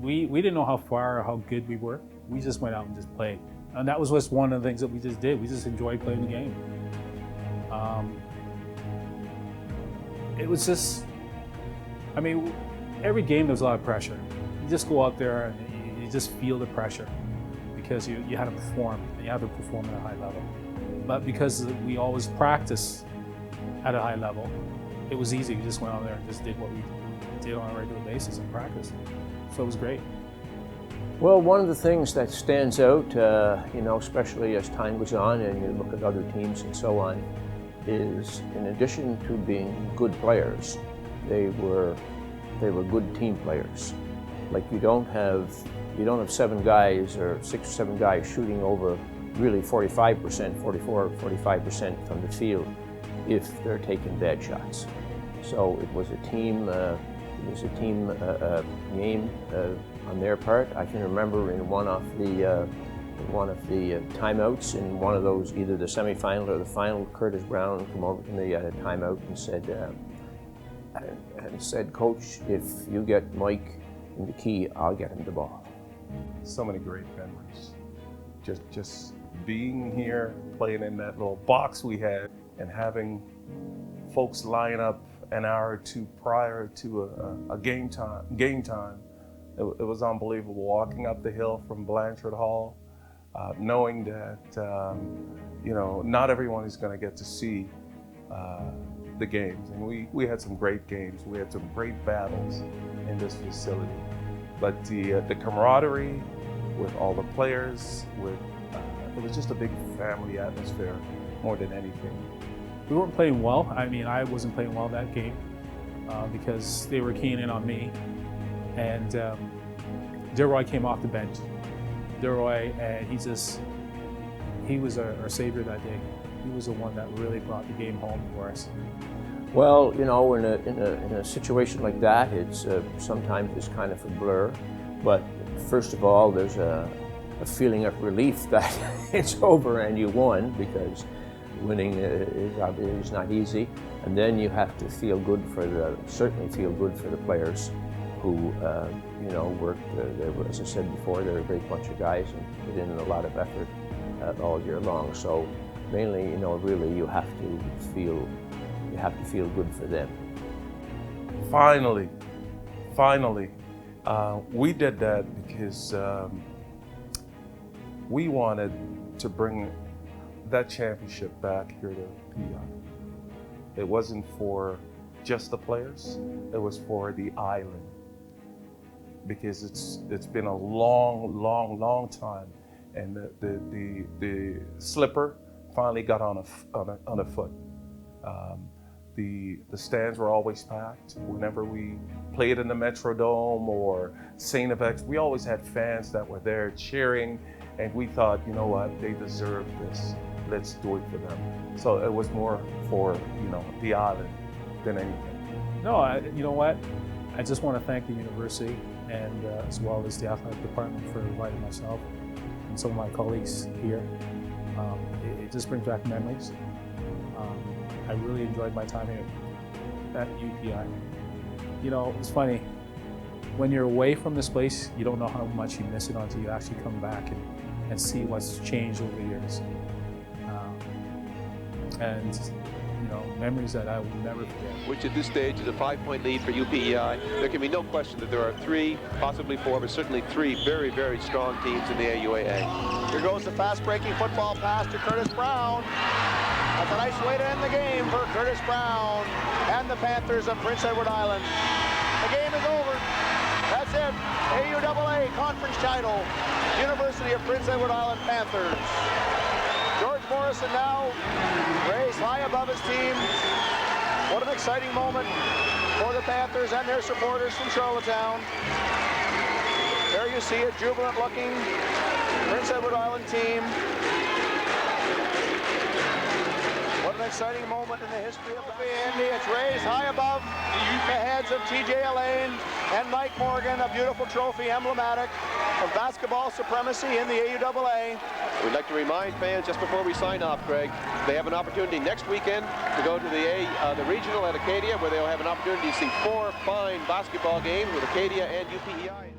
we didn't know how far or how good we were. We just went out and just played. And that was just one of the things that we just did. We just enjoyed playing the game. It was just, I mean, every game there was a lot of pressure. You just go out there and you just feel the pressure because you had to perform, and you have to perform at a high level. But because we always practice at a high level, it was easy. We just went out there and just did what we did on a regular basis in practice. So it was great. Well, one of the things that stands out, especially as time goes on and you look at other teams and so on, is in addition to being good players, they were good team players. Like you don't have 7 guys or 6 or 7 guys shooting over really 45%, 44, 45% from the field if they're taking bad shots. So it was a team. Game on their part. I can remember in one of the timeouts in one of those, either the semifinal or the final, Curtis Brown came over to me at a timeout and said, "Coach, if you get Mike in the key, I'll get him the ball." So many great memories. Just being here, playing in that little box we had, and having folks line up an hour or two prior to a game time. It was unbelievable. Walking up the hill from Blanchard Hall, knowing that not everyone is going to get to see the games, and we had some great games. We had some great battles in this facility. But the camaraderie with all the players, it was just a big family atmosphere more than anything. We weren't playing well. I mean, I wasn't playing well that game because they were keying in on me. And Deroy came off the bench. Deroy, and he was our savior that day. He was the one that really brought the game home for us. Well, in a situation like that, it's sometimes it's kind of a blur. But first of all, there's a feeling of relief that it's over and you won, because winning is not easy, and then you have to certainly feel good for the players who worked. As I said before, they're a great bunch of guys and put in a lot of effort all year long. So mainly, really, you have to feel good for them. Finally, we did that because we wanted to bring that championship back here to PEI. It wasn't for just the players, it was for the island, because it's been a long time, and the slipper finally got on a foot. The stands were always packed. Whenever we played in the Metrodome or St. FX, we always had fans that were there cheering, and we thought, you know what, they deserve this. Let's do it for them. So it was more for the island than anything. No, you know what? I just want to thank the university and as well as the athletic department for inviting myself and some of my colleagues here. It just brings back memories. I really enjoyed my time here at UPEI. It's funny, when you're away from this place, you don't know how much you miss it until you actually come back and see what's changed over the years. And memories that I will never forget. Which at this stage is a 5-point lead for UPEI. There can be no question that there are 3, possibly 4, but certainly 3 very, very strong teams in the AUAA. Here goes the fast-breaking football pass to Curtis Brown. That's a nice way to end the game for Curtis Brown and the Panthers of Prince Edward Island. The game is over. That's it. AUAA conference title. University of Prince Edward Island Panthers. George Morrison now raised high above his team. What an exciting moment for the Panthers and their supporters from Charlottetown. There you see a jubilant looking Prince Edward Island team. What an exciting moment in the history of the Indy. It's raised high above the heads of TJ Elaine and Mike Morgan, a beautiful trophy emblematic of basketball supremacy in the AUAA. We'd like to remind fans just before we sign off, Greg, they have an opportunity next weekend to go to the regional at Acadia, where they'll have an opportunity to see 4 fine basketball games with Acadia and UPEI.